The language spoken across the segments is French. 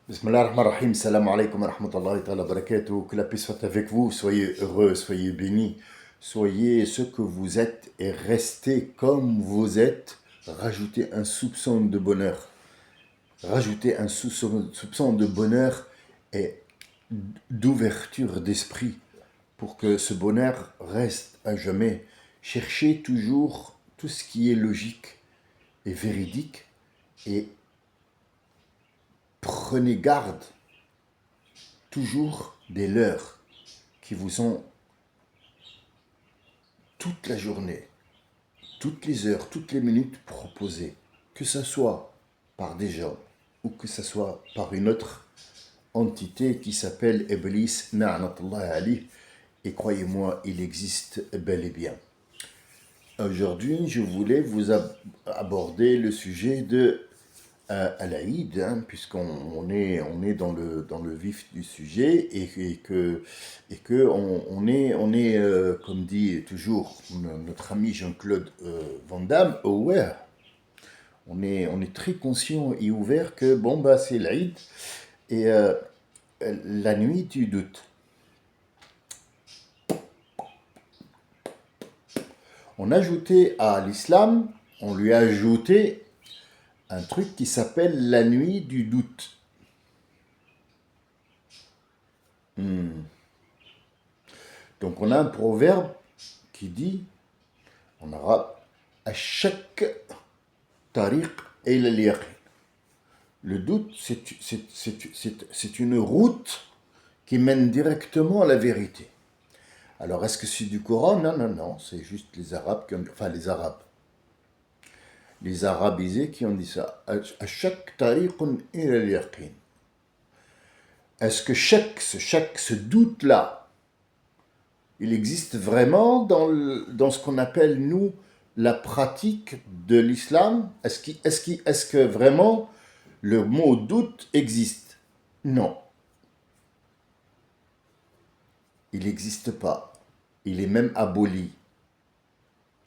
Bismillah ar-Rahman ar-Rahim, salam alaikum wa rahmatullahi ta'ala barakatuh. Que la paix soit avec vous, soyez heureux, soyez bénis, soyez ce que vous êtes et restez comme vous êtes. Rajoutez un soupçon de bonheur. Rajoutez un soupçon de bonheur et d'ouverture d'esprit pour que ce bonheur reste à jamais. Cherchez toujours tout ce qui est logique et véridique et prenez garde toujours des leurs qui vous sont toute la journée, toutes les heures, toutes les minutes proposées, que ce soit par des gens ou que ce soit par une autre entité qui s'appelle Iblis, na'natullah ali, et croyez-moi, il existe bel et bien. Aujourd'hui, je voulais vous aborder le sujet de à l'Aïd, hein, puisqu'on est dans le vif du sujet et que on est comme dit toujours notre ami Jean-Claude Van Damme, aware. On est très conscient et ouvert que bon bah c'est l'Aïd et la nuit du doute. On a ajouté à l'islam, on lui a ajouté un truc qui s'appelle la nuit du doute. Donc on a un proverbe qui dit en arabe à chaque tariq et le yaqin. Le doute, c'est une route qui mène directement à la vérité. Alors est-ce que c'est du Coran? Non, non, non, c'est juste les Arabes qui ont dit, enfin les arabisés qui ont dit ça. À chaque tariq et le yaqin. Est-ce que ce doute-là, il existe vraiment dans ce qu'on appelle, nous, la pratique de l'islam? Est-ce que vraiment le mot doute existe? Non. Il n'existe pas. Il est même aboli.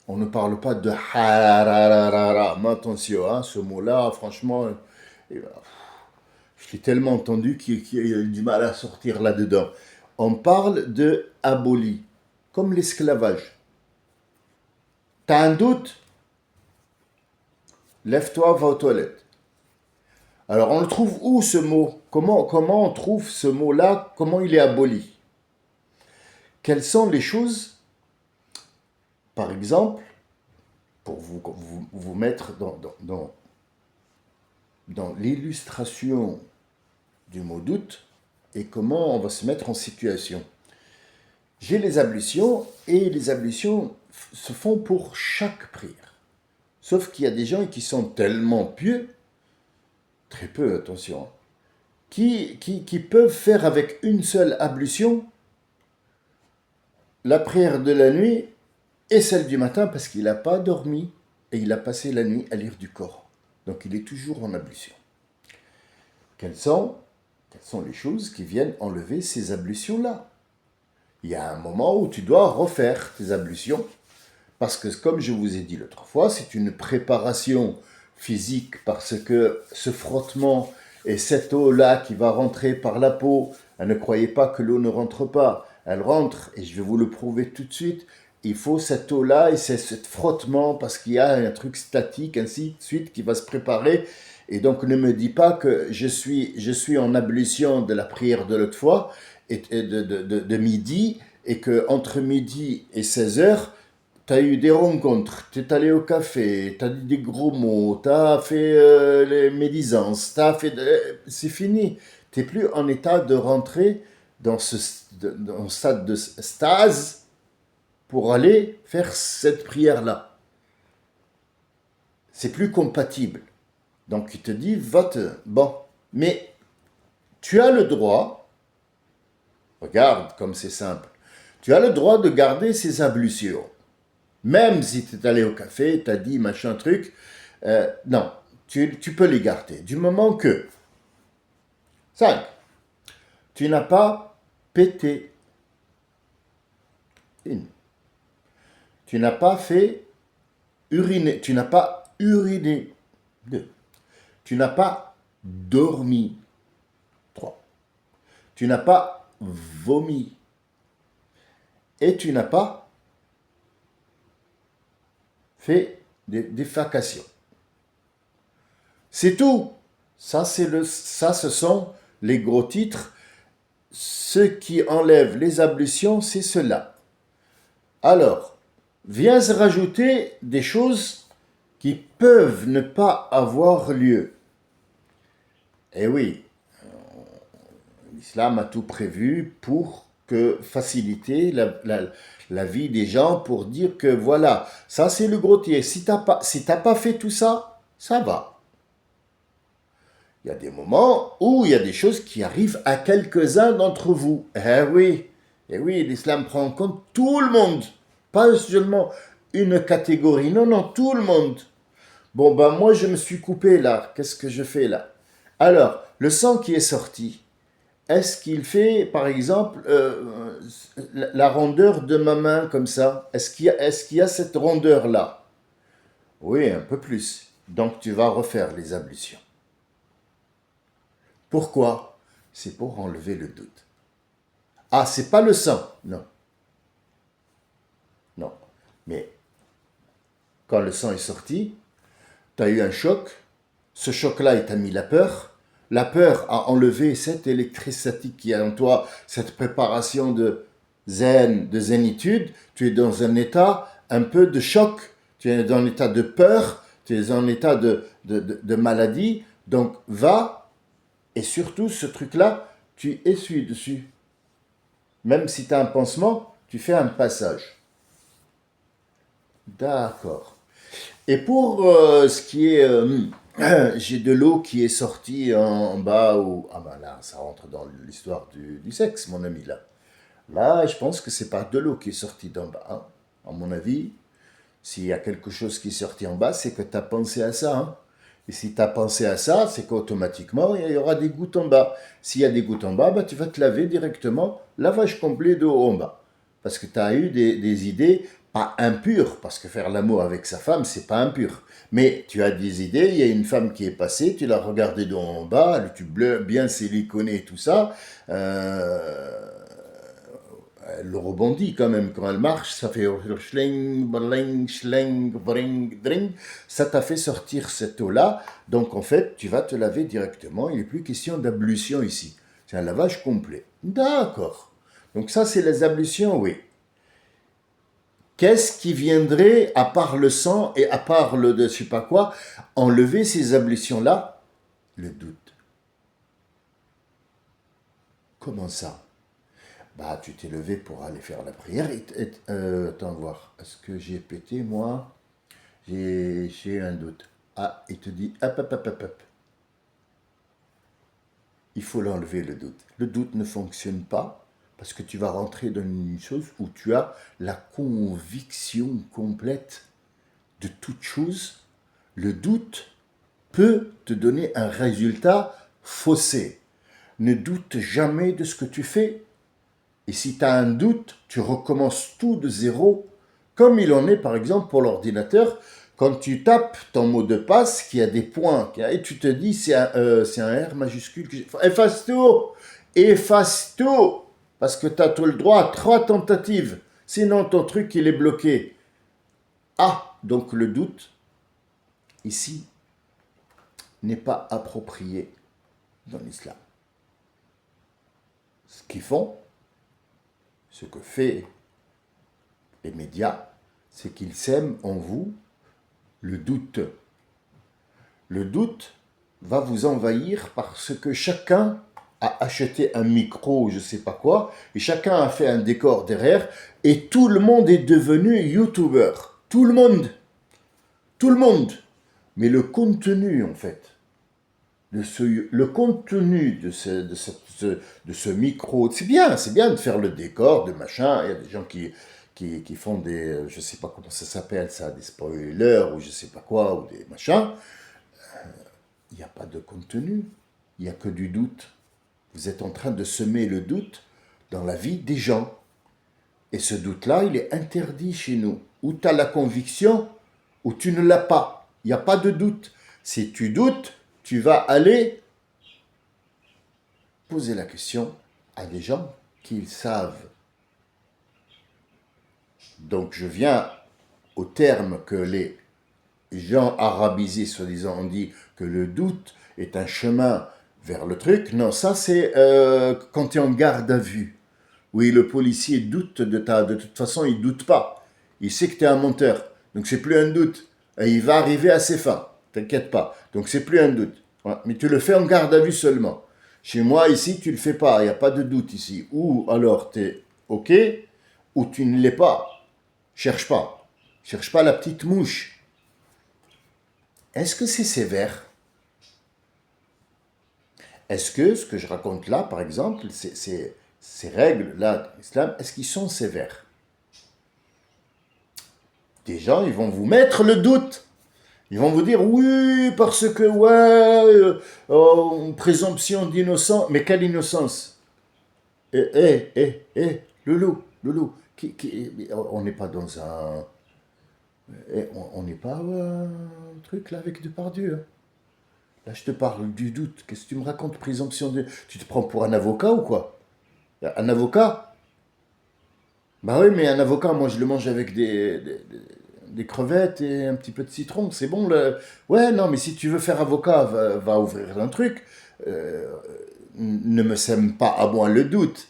On ne parle pas de harararara. Mais attention, hein, ce mot-là, franchement, je l'ai tellement entendu qu'il a du mal à sortir là-dedans. On parle de aboli, comme l'esclavage. T'as un doute? Lève-toi, va aux toilettes. Alors on le trouve où ce mot? Comment on trouve ce mot-là? Comment il est aboli? Quelles sont les choses, par exemple, pour vous mettre dans l'illustration du mot doute et comment on va se mettre en situation. J'ai les ablutions et les ablutions se font pour chaque prière. Sauf qu'il y a des gens qui sont tellement pieux, très peu, attention, qui peuvent faire avec une seule ablution la prière de la nuit et celle du matin parce qu'il n'a pas dormi et il a passé la nuit à lire du Coran. Donc il est toujours en ablution. Quelles sont les choses qui viennent enlever ces ablutions-là? Il y a un moment où tu dois refaire tes ablutions parce que, comme je vous ai dit l'autre fois, c'est une préparation physique parce que ce frottement et cette eau-là qui va rentrer par la peau, ne croyez pas que l'eau ne rentre pas, elle rentre et je vais vous le prouver tout de suite. Il faut cette eau-là et c'est ce frottement parce qu'il y a un truc statique, ainsi de suite, qui va se préparer. Et donc ne me dis pas que je suis en ablution de la prière de l'autre fois et de midi et que entre midi et 16 heures, tu as eu des rencontres, tu es allé au café, tu as dit des gros mots, tu as fait les médisances, c'est fini. Tu n'es plus en état de rentrer dans ce stade de stase pour aller faire cette prière-là. C'est plus compatible. Donc il te dit, bon, mais tu as le droit, regarde comme c'est simple, tu as le droit de garder ces ablutions. Même si tu es allé au café, tu as dit machin truc, non, tu peux les garder. Du moment que, 5, tu n'as pas pété. 1. Tu n'as pas fait uriner. Tu n'as pas uriné. 2. Tu n'as pas dormi. tu n'as pas vomi et tu n'as pas fait des défécations. C'est tout. Ça, ce sont les gros titres. Ce qui enlève les ablutions, c'est cela. Alors, vient se rajouter des choses qui peuvent ne pas avoir lieu. Eh oui, l'islam a tout prévu pour faciliter la vie des gens, pour dire que voilà, ça c'est le gros tiers. Si t'as pas fait tout ça, ça va. Il y a des moments où il y a des choses qui arrivent à quelques-uns d'entre vous. Eh oui, l'islam prend en compte tout le monde, pas seulement une catégorie, non, tout le monde. Bon, ben moi je me suis coupé là, qu'est-ce que je fais là? Alors, le sang qui est sorti, est-ce qu'il fait, par exemple, la rondeur de ma main comme ça? Est-ce qu'il y a cette rondeur-là? Oui, un peu plus. Donc tu vas refaire les ablutions. Pourquoi? C'est pour enlever le doute. Ah, c'est pas le sang. Non. Non. Mais quand le sang est sorti, tu as eu un choc. Ce choc-là, il t'a mis la peur. La peur a enlevé cette électricité qui est en toi, cette préparation de zen, de zénitude. Tu es dans un état un peu de choc. Tu es dans un état de peur. Tu es dans un état de maladie. Donc, va. Et surtout, ce truc-là, tu essuies dessus. Même si tu as un pansement, tu fais un passage. D'accord. Et pour ce qui est... j'ai de l'eau qui est sortie en bas. Ah ben là, ça rentre dans l'histoire du sexe, mon ami, là. Là, je pense que c'est pas de l'eau qui est sortie d'en bas. Hein. À mon avis, s'il y a quelque chose qui est sorti en bas, c'est que tu as pensé à ça. Hein. Et si tu as pensé à ça, c'est qu'automatiquement, il y aura des gouttes en bas. S'il y a des gouttes en bas, bah, tu vas te laver directement, lavage complet de haut en bas. Parce que tu as eu des idées pas impures, parce que faire l'amour avec sa femme, c'est pas impur. Mais tu as des idées, il y a une femme qui est passée, tu l'as regardée de haut en bas, le tube bleu bien siliconé et tout ça. Elle rebondit quand même quand elle marche, ça fait schling, bling, schling, bring, dring. Ça t'a fait sortir cette eau-là. Donc en fait, tu vas te laver directement. Il n'est plus question d'ablution ici. C'est un lavage complet. D'accord. Donc ça, c'est les ablutions, oui. Qu'est-ce qui viendrait, à part le sang et à part le de je sais pas quoi, enlever ces ablutions-là? Le doute. Comment ça? Bah, tu t'es levé pour aller faire la prière attends voir, est-ce que j'ai pété moi? J'ai un doute. Ah, il te dit, hop, hop, hop, hop, hop. Il faut l'enlever le doute. Le doute ne fonctionne pas parce que tu vas rentrer dans une chose où tu as la conviction complète de toute chose. Le doute peut te donner un résultat faussé. Ne doute jamais de ce que tu fais. Et si tu as un doute, tu recommences tout de zéro, comme il en est par exemple pour l'ordinateur, quand tu tapes ton mot de passe qui a des points, et tu te dis c'est un R majuscule, efface tout, parce que tu as tout le droit à 3 tentatives, sinon ton truc il est bloqué. Ah, donc le doute, ici, n'est pas approprié dans l'islam. Ce qu'ils font, ce que fait les médias, c'est qu'ils sèment en vous le doute. Le doute va vous envahir parce que chacun a acheté un micro, je ne sais pas quoi, et chacun a fait un décor derrière, et tout le monde est devenu youtubeur. Tout le monde. Tout le monde. Mais le contenu, en fait, le contenu de ce micro, c'est bien de faire le décor, de machin. Il y a des gens qui font des, je sais pas comment ça s'appelle ça, des spoilers ou je sais pas quoi, ou des machins. Il n'y a pas de contenu, il n'y a que du doute. Vous êtes en train de semer le doute dans la vie des gens. Et ce doute-là, il est interdit chez nous. Ou tu as la conviction, ou tu ne l'as pas. Il n'y a pas de doute. Si tu doutes, tu vas aller poser la question, à des gens qui savent. Donc je viens au terme que les gens arabisés, soi-disant, ont dit que le doute est un chemin vers le truc. Non, ça c'est quand tu es en garde à vue. Oui, le policier doute de ta... De toute façon, il doute pas. Il sait que tu es un menteur. Donc c'est plus un doute. Et il va arriver à ses fins. T'inquiète pas. Donc c'est plus un doute. Voilà. Mais tu le fais en garde à vue seulement. Chez moi, ici, tu le fais pas. Il n'y a pas de doute ici. Ou alors tu es OK, ou tu ne l'es pas. Cherche pas. Cherche pas la petite mouche. Est-ce que c'est sévère? Est-ce que ce que je raconte là, par exemple, ces règles-là l'islam, est-ce qu'ils sont sévères? Des gens, ils vont vous mettre le doute. Ils vont vous dire, oui, parce que, ouais, présomption d'innocence. Mais quelle innocence? Loulou, Loulou, on n'est pas dans un... on n'est pas un truc là avec Depardieu. Hein. Là, je te parle du doute. Qu'est-ce que tu me racontes, présomption de... Tu te prends pour un avocat ou quoi? Un avocat? Bah oui, mais un avocat, moi, je le mange avec des crevettes et un petit peu de citron. C'est bon, le... Ouais, non, mais si tu veux faire avocat, va ouvrir un truc. Euh, ne me sème pas à moi le doute.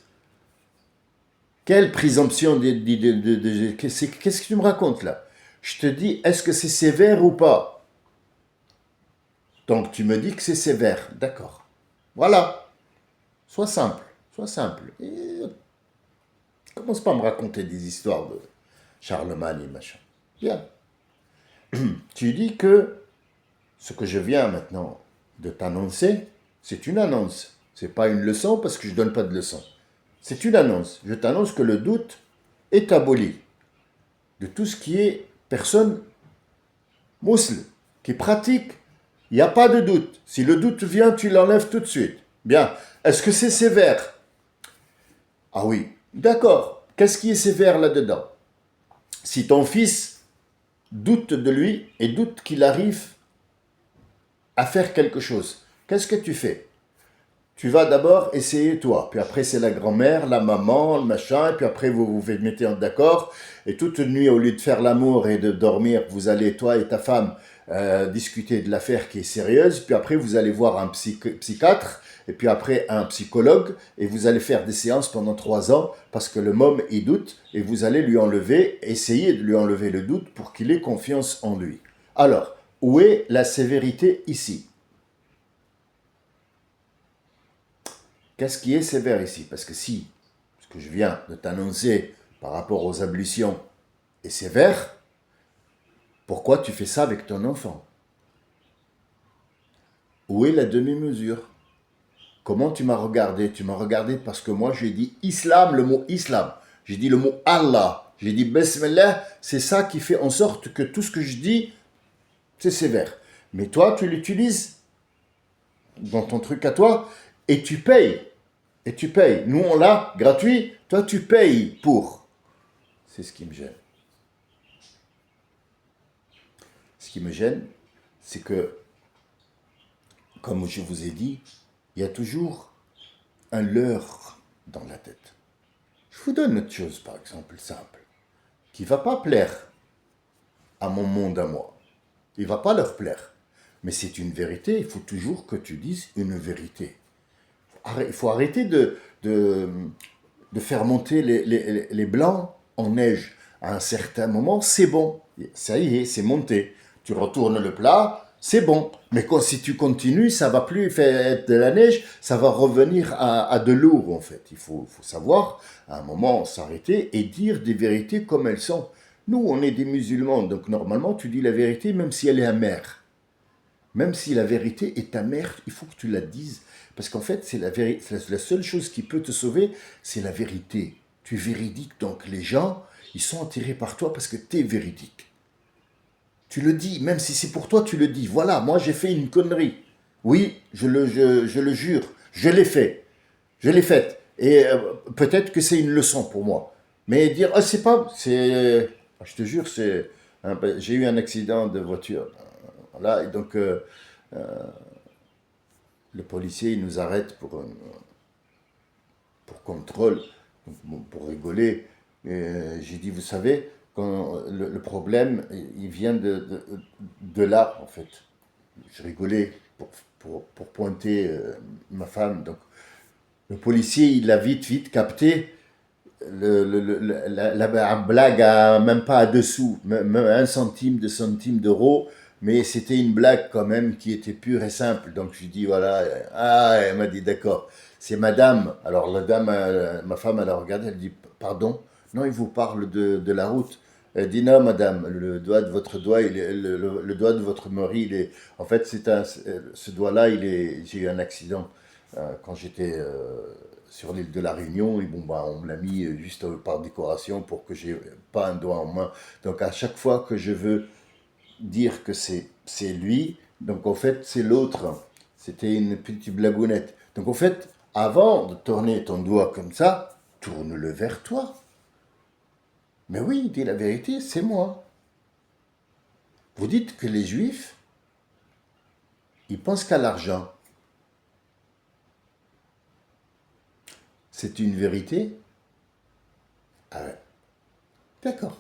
Quelle présomption qu'est-ce que tu me racontes là? Je te dis, est-ce que c'est sévère ou pas? Donc tu me dis que c'est sévère. D'accord. Voilà. Sois simple. Sois simple. Et commence pas à me raconter des histoires de Charlemagne et machin. Bien. Tu dis que ce que je viens maintenant de t'annoncer, c'est une annonce. C'est pas une leçon parce que je donne pas de leçon. C'est une annonce. Je t'annonce que le doute est aboli de tout ce qui est personne musulmane qui pratique. Il n'y a pas de doute. Si le doute vient, tu l'enlèves tout de suite. Bien. Est-ce que c'est sévère? Ah oui. D'accord. Qu'est-ce qui est sévère là-dedans? Si ton fils doute de lui et doute qu'il arrive à faire quelque chose, qu'est-ce que tu fais? Tu vas d'abord essayer toi, puis après c'est la grand-mère, la maman, le machin, et puis après vous vous mettez d'accord, et toute une nuit, au lieu de faire l'amour et de dormir, vous allez, toi et ta femme, discuter de l'affaire qui est sérieuse, puis après vous allez voir un psychiatre, et puis après un psychologue, et vous allez faire des séances pendant 3 ans, parce que le môme, il doute, et vous allez lui enlever, essayer de lui enlever le doute pour qu'il ait confiance en lui. Alors, où est la sévérité ici? Qu'est-ce qui est sévère ici? Parce que si ce que je viens de t'annoncer par rapport aux ablutions est sévère, pourquoi tu fais ça avec ton enfant? Où est la demi-mesure? Comment tu m'as regardé? Tu m'as regardé parce que moi j'ai dit islam, le mot islam. J'ai dit le mot Allah. J'ai dit Bismillah. C'est ça qui fait en sorte que tout ce que je dis, c'est sévère. Mais toi, tu l'utilises dans ton truc à toi et tu payes. Et tu payes. Nous, on l'a gratuit. Toi, tu payes pour. C'est ce qui me gêne. Ce qui me gêne, c'est que, comme je vous ai dit, il y a toujours un leurre dans la tête. Je vous donne autre chose, par exemple, simple, qui ne va pas plaire à mon monde à moi. Il ne va pas leur plaire. Mais c'est une vérité, il faut toujours que tu dises une vérité. Il faut arrêter de faire monter les blancs en neige. À un certain moment, c'est bon. Ça y est, c'est monté. Tu retournes le plat, c'est bon. Mais si tu continues, ça va plus faire de la neige, ça va revenir à de l'eau, en fait. Il faut savoir, à un moment, s'arrêter et dire des vérités comme elles sont. Nous, on est des musulmans, donc normalement, tu dis la vérité même si elle est amère. Même si la vérité est amère, il faut que tu la dises. Parce qu'en fait, c'est la seule chose qui peut te sauver, c'est la vérité. Tu es véridique, donc les gens, ils sont attirés par toi parce que tu es véridique. Tu le dis, même si c'est pour toi, tu le dis. Voilà, moi j'ai fait une connerie. Oui, je le jure, je l'ai fait. Je l'ai faite. Et peut-être que c'est une leçon pour moi. Mais dire, ah, c'est pas... je te jure, j'ai eu un accident de voiture. Voilà, et donc le policier il nous arrête pour pour contrôle. Donc, bon, pour rigoler, j'ai dit, vous savez, quand le problème, il vient de là, en fait. Je rigolais pour pointer ma femme. Donc, le policier, il a vite capté. La blague à même pas à 2 sous, même 1 centime, 2 centimes d'euros, mais c'était une blague quand même qui était pure et simple. Donc je lui dis voilà, ah, elle m'a dit d'accord, c'est madame. Alors la dame, ma femme, elle a regardé, elle dit pardon, non, il vous parle de la route. Elle dit non madame, le doigt de votre doigt, le doigt de votre mari, il est, en fait ce doigt-là, j'ai eu un accident quand j'étais sur l'île de la Réunion, et bon, bah, on me l'a mis juste par décoration pour que j'ai pas un doigt en main. Donc à chaque fois que je veux dire que c'est lui, donc en fait c'est l'autre. C'était une petite blagounette. Donc en fait, avant de tourner ton doigt comme ça, tourne-le vers toi. Mais oui, dis la vérité, c'est moi. Vous dites que les juifs, ils pensent qu'à l'argent. C'est une vérité? Ah ouais, d'accord.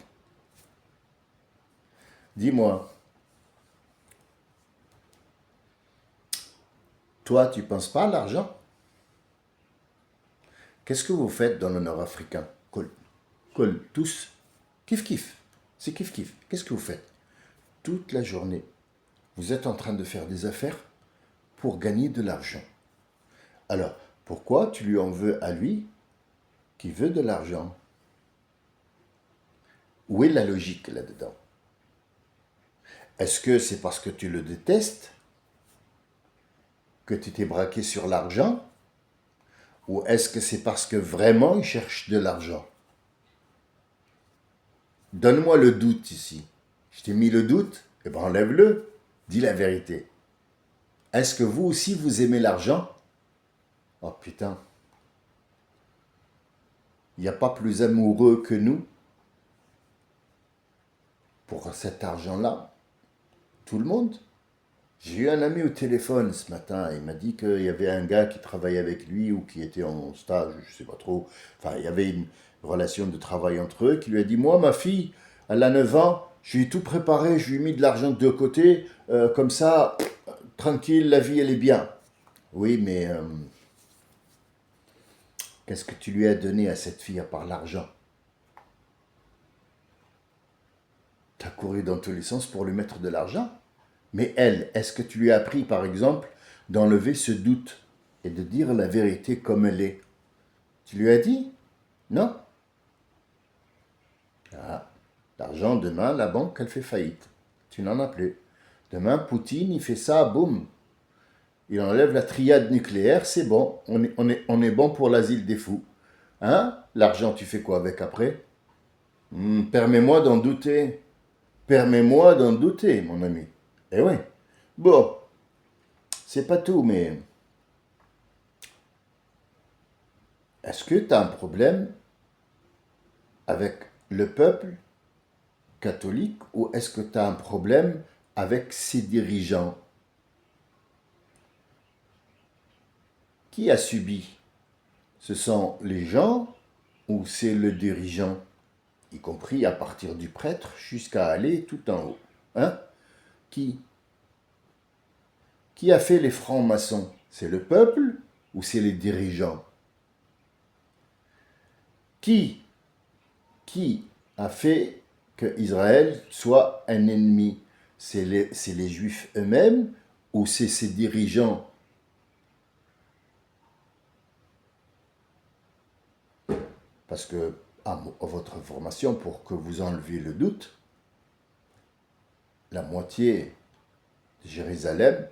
Dis-moi, toi, tu penses pas à l'argent? Qu'est-ce que vous faites dans le nord africain? Cool. Cool. Tous. Kiff kiff. C'est kiff kiff. Qu'est-ce que vous faites? Toute la journée, vous êtes en train de faire des affaires pour gagner de l'argent. Alors, pourquoi tu lui en veux à lui qui veut de l'argent? Où est la logique là-dedans? Est-ce que c'est parce que tu le détestes que tu t'es braqué sur l'argent? Ou est-ce que c'est parce que vraiment il cherche de l'argent? Donne-moi le doute ici. Je t'ai mis le doute? Eh ben enlève-le. Dis la vérité. Est-ce que vous aussi vous aimez l'argent? Oh putain. Il n'y a pas plus amoureux que nous pour cet argent-là. Tout le monde. J'ai eu un ami au téléphone ce matin. Il m'a dit qu'il y avait un gars qui travaillait avec lui ou qui était en stage, je ne sais pas trop. Enfin, il y avait une relation de travail entre eux qui lui a dit, moi, ma fille, elle a 9 ans, je lui ai tout préparé, je lui ai mis de l'argent de côté, comme ça, tranquille, la vie, elle est bien. Oui, mais qu'est-ce que tu lui as donné à cette fille à part l'argent? Tu as couru dans tous les sens pour lui mettre de l'argent? Mais elle, est-ce que tu lui as appris, par exemple, d'enlever ce doute et de dire la vérité comme elle est? Tu lui as dit? Non? Ah, l'argent, demain, la banque, elle fait faillite. Tu n'en as plus. Demain, Poutine, il fait ça, boum. Il enlève la triade nucléaire, c'est bon. On est bon pour l'asile des fous. Hein? L'argent, tu fais quoi avec après? Permets-moi d'en douter. Permets-moi d'en douter, mon ami. Eh oui. Bon, c'est pas tout, mais est-ce que tu as un problème avec le peuple catholique ou est-ce que tu as un problème avec ses dirigeants? Qui a subi? Ce sont les gens ou c'est le dirigeant, y compris à partir du prêtre jusqu'à aller tout en haut? Hein? Qui? Qui a fait les francs-maçons? C'est le peuple ou c'est les dirigeants? Qui a fait que Israël soit un ennemi? C'est les Juifs eux-mêmes ou c'est ses dirigeants? Parce que, à votre information, pour que vous enleviez le doute, la moitié de Jérusalem,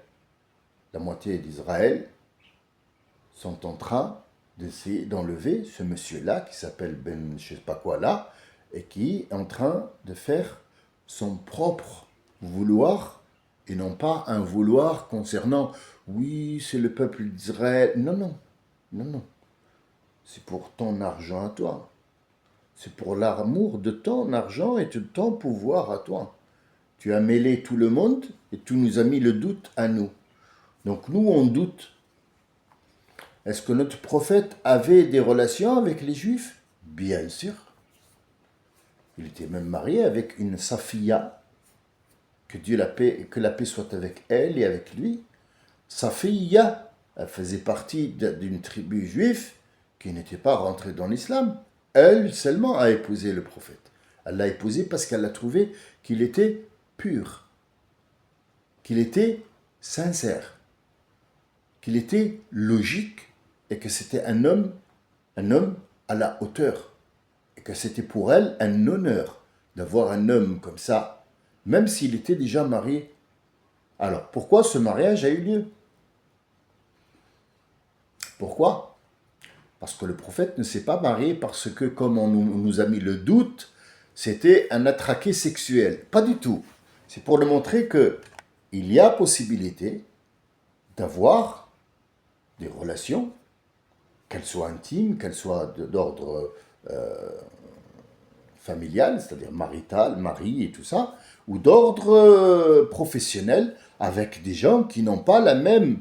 la moitié d'Israël sont en train d'essayer d'enlever ce monsieur-là qui s'appelle Ben je sais pas quoi là et qui est en train de faire son propre vouloir et non pas un vouloir concernant oui c'est le peuple d'Israël. Non, non, non, non. C'est pour ton argent à toi. C'est pour l'amour de ton argent et de ton pouvoir à toi. Tu as mêlé tout le monde et tu nous as mis le doute à nous. Donc nous, on doute. Est-ce que notre prophète avait des relations avec les Juifs? Bien sûr. Il était même marié avec une Safiya, que la paix soit avec elle et avec lui. Safiya, elle faisait partie d'une tribu juive qui n'était pas rentrée dans l'islam. Elle seulement a épousé le prophète. Elle l'a épousé parce qu'elle a trouvé qu'il était pur, qu'il était sincère, qu'il était logique et que c'était un homme à la hauteur. Et que c'était pour elle un honneur d'avoir un homme comme ça, même s'il était déjà marié. Alors, pourquoi ce mariage a eu lieu? Pourquoi? Parce que le prophète ne s'est pas marié parce que, comme on nous a mis le doute, c'était un attraqué sexuel. Pas du tout. C'est pour le montrer que il y a possibilité d'avoir des relations, qu'elles soient intimes, qu'elles soient d'ordre familial, c'est-à-dire marital, mari et tout ça, ou d'ordre professionnel, avec des gens qui n'ont pas la même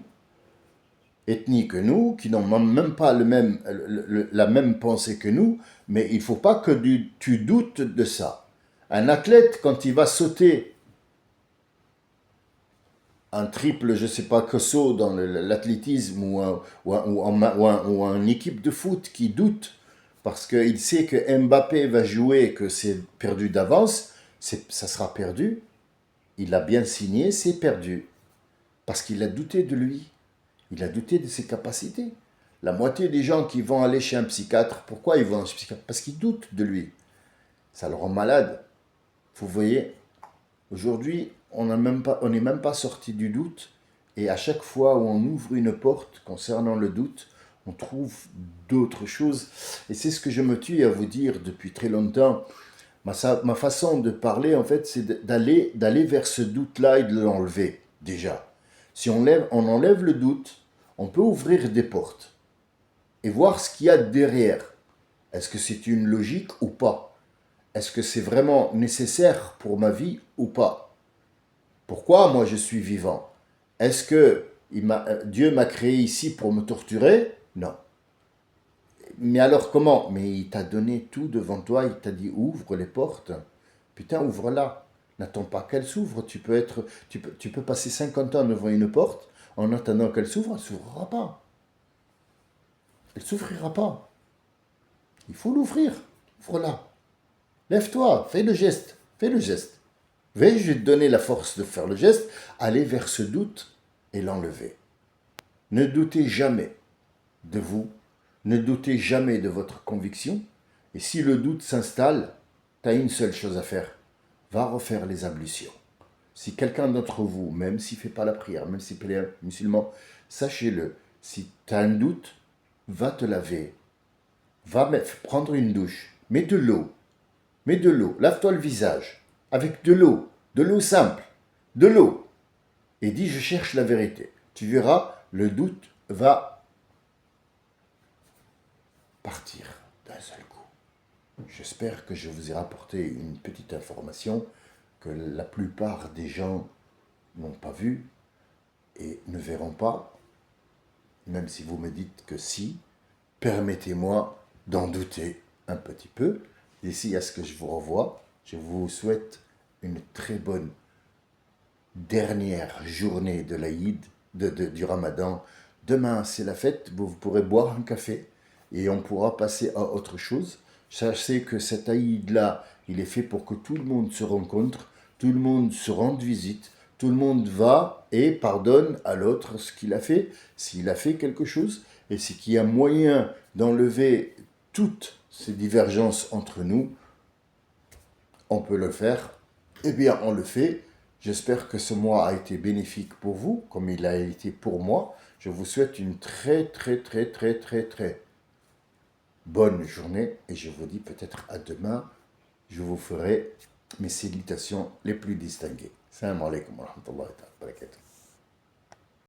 ethnie que nous, qui n'ont même pas la même pensée que nous, mais il ne faut pas que tu doutes de ça. Un athlète, quand il va sauter un triple, je ne sais pas que saut dans l'athlétisme ou une équipe de foot qui doute parce qu'il sait que Mbappé va jouer et que c'est perdu d'avance, ça sera perdu. Il a bien signé, c'est perdu. Parce qu'il a douté de lui. Il a douté de ses capacités. La moitié des gens qui vont aller chez un psychiatre, pourquoi ils vont chez un psychiatre? Parce qu'ils doutent de lui. Ça le rend malade. Vous voyez, aujourd'hui, on n'est même pas sorti du doute. Et à chaque fois où on ouvre une porte concernant le doute, on trouve d'autres choses. Et c'est ce que je me tue à vous dire depuis très longtemps. Ma façon de parler, en fait, c'est d'aller vers ce doute-là et de l'enlever, déjà. Si on enlève le doute, on peut ouvrir des portes et voir ce qu'il y a derrière. Est-ce que c'est une logique ou pas? Est-ce que c'est vraiment nécessaire pour ma vie ou pas? Pourquoi moi je suis vivant? Est-ce que Dieu m'a créé ici pour me torturer? Non. Mais alors comment? Mais il t'a donné tout devant toi, il t'a dit ouvre les portes. Putain, ouvre-la. N'attends pas qu'elle s'ouvre. Tu peux passer 50 ans devant une porte en attendant qu'elle s'ouvre, elle ne s'ouvrira pas. Elle ne s'ouvrira pas. Il faut l'ouvrir. Ouvre-la. Lève-toi, fais le geste. Fais le geste. Je vais te donner la force de faire le geste. Allez vers ce doute et l'enlever. Ne doutez jamais de vous. Ne doutez jamais de votre conviction. Et si le doute s'installe, tu as une seule chose à faire. Va refaire les ablutions. Si quelqu'un d'entre vous, même s'il ne fait pas la prière, même s'il est musulman, sachez-le, si tu as un doute, va te laver. Va prendre une douche. Mets de l'eau. Lave-toi le visage. Avec de l'eau simple. De l'eau. Et dis, je cherche la vérité. Tu verras, le doute va partir d'un seul coup. J'espère que je vous ai rapporté une petite information que la plupart des gens n'ont pas vue et ne verront pas, même si vous me dites que si, permettez-moi d'en douter un petit peu. D'ici à ce que je vous revoie, je vous souhaite une très bonne dernière journée de l'Aïd, du Ramadan. Demain, c'est la fête, vous pourrez boire un café et on pourra passer à autre chose. Sachez que cet Aïd-là, il est fait pour que tout le monde se rencontre, tout le monde se rende visite, tout le monde va et pardonne à l'autre ce qu'il a fait, s'il a fait quelque chose, et c'est qu'il y a moyen d'enlever toutes ces divergences entre nous, on peut le faire, eh bien on le fait. J'espère que ce mois a été bénéfique pour vous, comme il a été pour moi. Je vous souhaite une très bonne journée et je vous dis peut-être à demain. Je vous ferai mes salutations les plus distinguées. Salam alaikum wa rahmatullahi wa barakatuh.